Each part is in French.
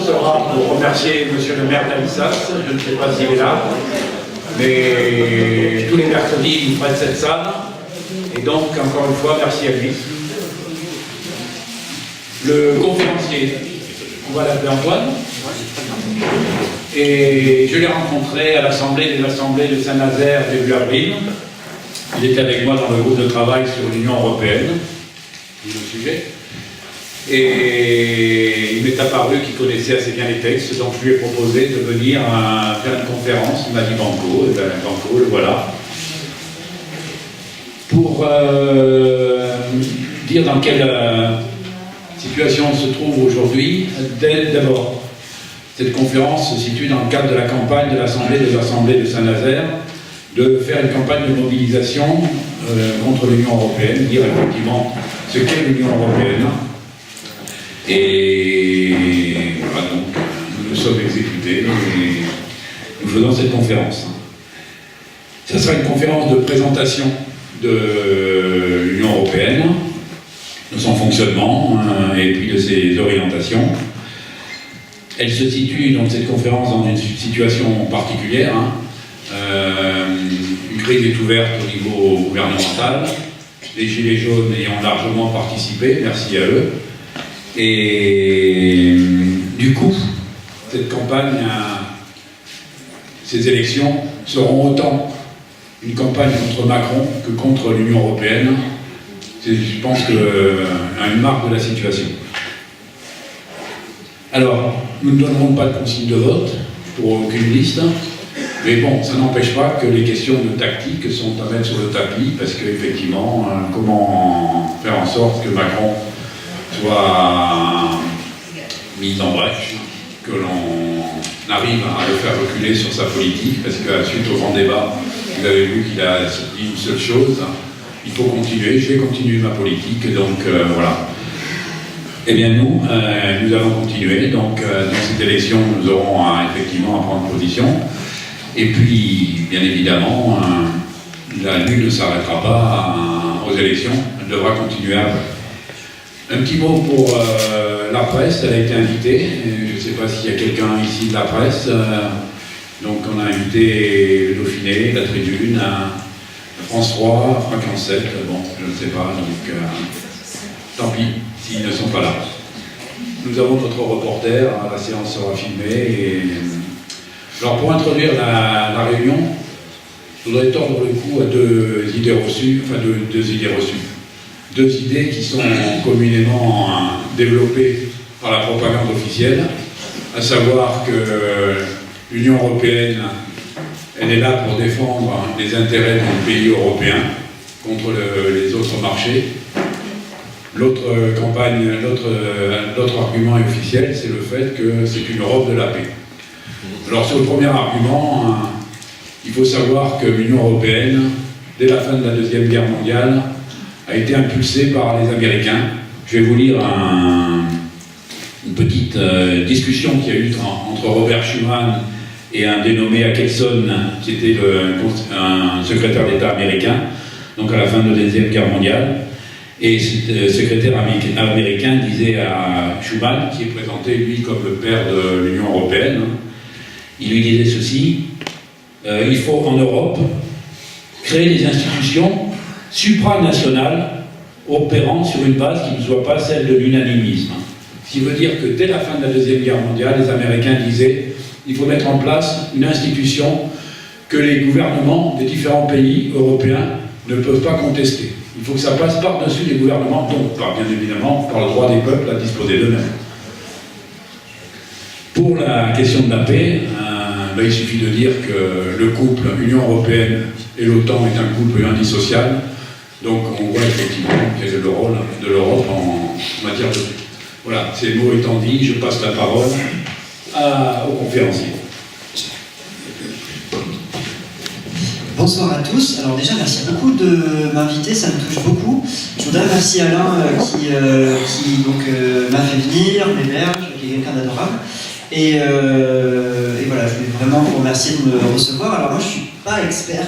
sera pour remercier monsieur le maire d'Alsace, je ne sais pas s'il est là, mais tous les mercredis il prête cette salle, et donc encore une fois merci à lui. Le conférencier, on va l'appeler Antoine, et je l'ai rencontré à l'Assemblée de Saint-Nazaire début avril. Il était avec moi dans le groupe de travail sur l'Union européenne, le sujet. Et il m'est apparu qu'il connaissait assez bien les textes, donc je lui ai proposé de venir faire une conférence. Il m'a dit Banco, et bien Banco, le voilà. Pour dire dans quelle situation on se trouve aujourd'hui. D'abord, cette conférence se situe dans le cadre de la campagne de l'Assemblée de Saint-Nazaire, de faire une campagne de mobilisation contre l'Union européenne, dire effectivement ce qu'est l'Union européenne. Et voilà, donc nous nous sommes exécutés et nous faisons cette conférence. Ce sera une conférence de présentation de l'Union européenne, de son fonctionnement et puis de ses orientations. Elle se situe, donc, cette conférence, dans une situation particulière. Une crise est ouverte au niveau gouvernemental, les Gilets jaunes ayant largement participé, merci à eux. Et du coup, cette campagne, ces élections seront autant une campagne contre Macron que contre l'Union européenne. C'est, je pense, une marque de la situation. Alors, nous ne donnerons pas de consigne de vote pour aucune liste, mais bon, ça n'empêche pas que les questions de tactique sont à mettre sur le tapis, parce qu'effectivement, comment faire en sorte que Macron soit mis en brèche, que l'on arrive à le faire reculer sur sa politique, parce que suite au grand débat, vous avez vu qu'il a dit une seule chose, il faut continuer, je vais continuer ma politique, donc voilà. Eh bien nous allons continuer, donc dans cette élection, nous aurons effectivement à prendre position, et puis, bien évidemment, la lutte ne s'arrêtera pas aux élections, elle devra continuer après. Un petit mot pour la presse, elle a été invitée, je ne sais pas s'il y a quelqu'un ici de la presse, donc on a invité le Dauphiné, la Tribune, France 3, Franck Lancet, bon, je ne sais pas, donc tant pis s'ils ne sont pas là. Nous avons notre reporter, la séance sera filmée. Et... Alors pour introduire la réunion, je voudrais tordre le cou à deux idées reçues. Deux idées qui sont communément développées par la propagande officielle, à savoir que l'Union européenne, elle est là pour défendre les intérêts du pays européen contre les autres marchés. L'autre argument officiel, c'est le fait que c'est une Europe de la paix. Alors sur le premier argument, il faut savoir que l'Union européenne, dès la fin de la Deuxième Guerre mondiale, a été impulsée par les Américains. Je vais vous lire une petite discussion qu'il y a eu entre Robert Schuman et un dénommé Akelson, qui était un secrétaire d'État américain, donc à la fin de la Deuxième Guerre mondiale. Et ce secrétaire américain disait à Schuman, qui est présenté lui comme le père de l'Union européenne, il lui disait ceci: il faut en Europe créer des institutions supranationales opérant sur une base qui ne soit pas celle de l'unanimisme. Ce qui veut dire que dès la fin de la Deuxième Guerre mondiale, les Américains disaient il faut mettre en place une institution que les gouvernements des différents pays européens ne peuvent pas contester. Il faut que ça passe par-dessus les gouvernements, donc bien évidemment par le droit des peuples à disposer d'eux-mêmes. Pour la question de la paix, il suffit de dire que le couple Union européenne et l'OTAN est un couple indissociable, donc on voit effectivement quel est le rôle de l'Europe en matière de paix. Voilà, ces mots étant dit, je passe la parole au conférencier. Bonsoir à tous. Alors déjà, merci beaucoup de m'inviter, ça me touche beaucoup. Je voudrais remercier Alain qui m'a fait venir, m'héberge, qui est quelqu'un d'adorable. Et voilà, je voulais vraiment vous remercier de me recevoir. Alors moi, je ne suis pas expert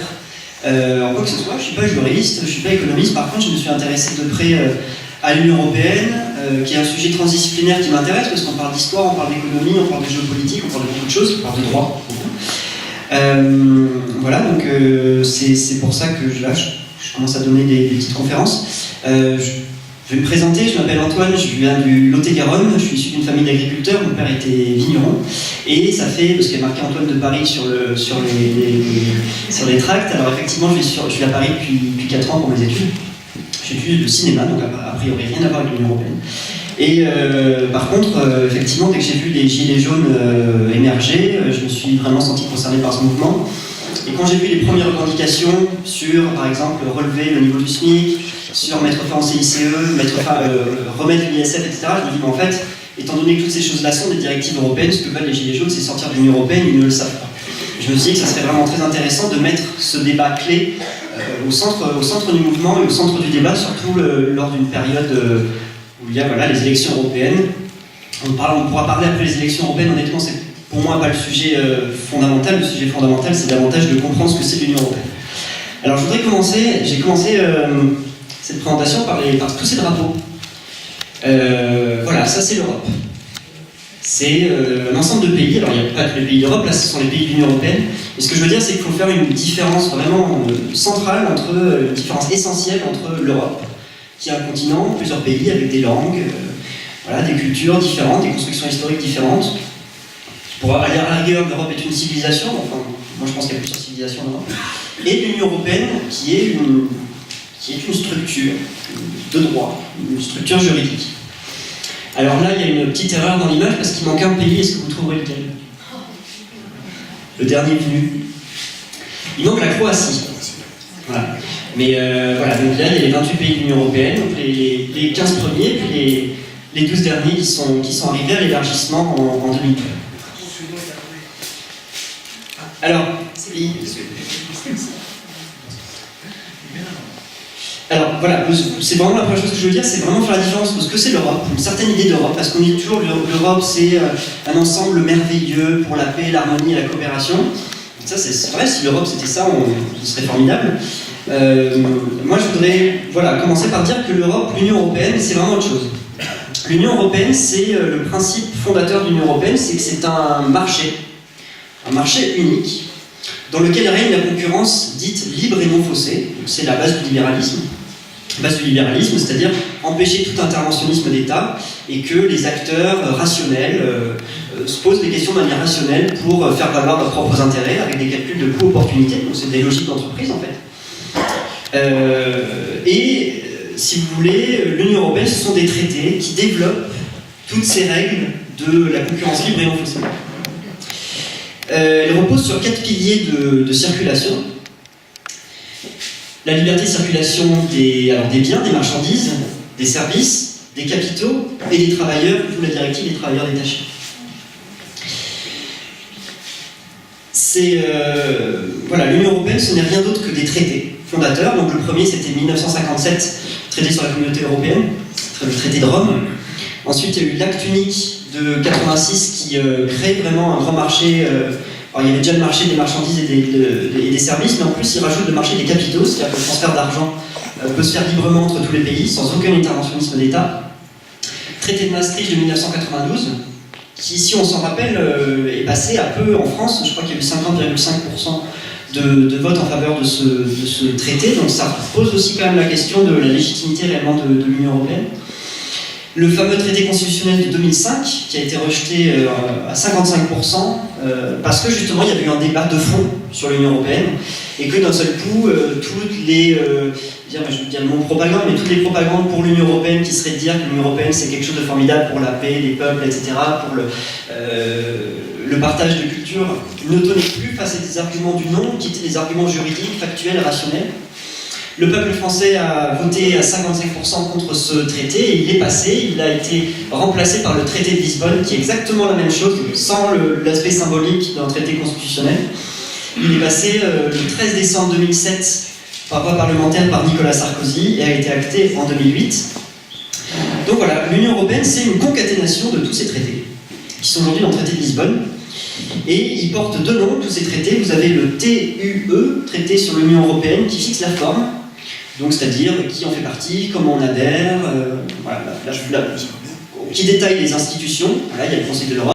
en quoi que ce soit, je ne suis pas juriste, je ne suis pas économiste. Par contre, je me suis intéressé de près à l'Union européenne, qui est un sujet transdisciplinaire qui m'intéresse, parce qu'on parle d'histoire, on parle d'économie, on parle de géopolitique, on parle de beaucoup de choses, on parle de droit. Voilà, donc c'est pour ça que je commence à donner des petites conférences. Je vais me présenter, je m'appelle Antoine, je viens du Lot-et-Garonne, je suis issu d'une famille d'agriculteurs, mon père était vigneron, et ça fait, parce qu'il y a marqué Antoine de Paris sur les tracts, alors effectivement je suis à Paris depuis 4 ans pour mes études. J'étudie le cinéma, donc a priori rien à voir avec l'Union européenne. Et par contre, effectivement, dès que j'ai vu les gilets jaunes émerger, je me suis vraiment senti concerné par ce mouvement. Et quand j'ai vu les premières revendications sur, par exemple, relever le niveau du SMIC, sur mettre fin au CICE, remettre l'ISF, etc., je me dis, mais en fait, étant donné que toutes ces choses-là sont des directives européennes, ce que veulent les gilets jaunes, c'est sortir de l'Union européenne, ils ne le savent pas. Je me suis dit que ça serait vraiment très intéressant de mettre ce débat clé au centre du mouvement et au centre du débat, surtout lors d'une période où il y a les élections européennes. On pourra parler après les élections européennes, honnêtement, c'est pour moi pas le sujet fondamental. Le sujet fondamental, c'est davantage de comprendre ce que c'est l'Union européenne. Alors j'ai commencé cette présentation par tous ces drapeaux. Voilà, ça c'est l'Europe. C'est un ensemble de pays, alors il n'y a pas que les pays d'Europe, là ce sont les pays de l'Union européenne. Et ce que je veux dire, c'est qu'il faut faire une différence vraiment centrale, une différence essentielle entre l'Europe, qui est un continent, plusieurs pays avec des langues, des cultures différentes, des constructions historiques différentes. Pour aller à la rigueur, l'Europe est une civilisation, enfin, moi je pense qu'il y a plusieurs civilisations en Europe, et l'Union européenne qui est une structure de droit, une structure juridique. Alors là, il y a une petite erreur dans l'image parce qu'il manque un pays. Est-ce que vous trouverez lequel? Le dernier venu. Il manque la Croatie. Voilà. Mais voilà, donc là, il y a les 28 pays de l'Union européenne, donc les 15 premiers, puis les 12 derniers qui sont arrivés à l'élargissement en 2002. Alors voilà, c'est vraiment la première chose que je veux dire, c'est vraiment faire la différence entre ce que c'est l'Europe, une certaine idée d'Europe, parce qu'on dit toujours l'Europe c'est un ensemble merveilleux pour la paix, l'harmonie et la coopération. Ça c'est vrai, si l'Europe c'était ça, ce serait formidable. Moi je voudrais commencer par dire que l'Union européenne, c'est vraiment autre chose. L'Union européenne, c'est le principe fondateur de l'Union européenne, c'est que c'est un marché unique, dans lequel règne la concurrence dite libre et non faussée. C'est la base du libéralisme. C'est-à-dire empêcher tout interventionnisme d'État et que les acteurs rationnels se posent des questions de manière rationnelle pour faire valoir leurs propres intérêts avec des calculs de coût-opportunité. Donc c'est des logiques d'entreprise en fait. Si vous voulez, l'Union européenne, ce sont des traités qui développent toutes ces règles de la concurrence libre et non faussée. Elle repose sur 4 piliers de circulation. La liberté de circulation des biens, des marchandises, des services, des capitaux et des travailleurs, d'où la directive des travailleurs détachés. L'Union européenne, ce n'est rien d'autre que des traités fondateurs. Donc le premier, c'était 1957, traité sur la communauté européenne, le traité de Rome. Ensuite, il y a eu l'acte unique de 86 qui crée vraiment un grand marché. Alors, il y avait déjà le marché des marchandises et des services, mais en plus il rajoute le marché des capitaux, c'est-à-dire que le transfert d'argent peut se faire librement entre tous les pays, sans aucun interventionnisme d'État. Traité de Maastricht de 1992, qui, si on s'en rappelle, est passé à peu en France. Je crois qu'il y a eu 50,5% de vote en faveur de ce traité, donc ça pose aussi quand même la question de la légitimité réellement de l'Union européenne. Le fameux traité constitutionnel de 2005, qui a été rejeté à 55%, parce que justement il y avait eu un débat de fond sur l'Union européenne, et que d'un seul coup, toutes les, je vais dire le mot propagande, mais toutes les propagandes pour l'Union européenne qui seraient de dire que l'Union européenne c'est quelque chose de formidable pour la paix, les peuples, etc., pour le partage de culture, ne tenaient plus face à des arguments du non, qui étaient des arguments juridiques, factuels, rationnels. Le peuple français a voté à 55% contre ce traité et il est passé, il a été remplacé par le traité de Lisbonne qui est exactement la même chose, sans l'aspect symbolique d'un traité constitutionnel. Il est passé le 13 décembre 2007 par voie parlementaire par Nicolas Sarkozy et a été acté en 2008. Donc voilà, l'Union européenne c'est une concaténation de tous ces traités qui sont aujourd'hui dans le traité de Lisbonne. Et ils portent deux noms, tous ces traités. Vous avez le TUE, traité sur l'Union européenne, qui fixe la forme. Donc c'est-à-dire qui en fait partie, comment on adhère, voilà, qui détaille les institutions. Voilà, il y a le Conseil de l'Europe.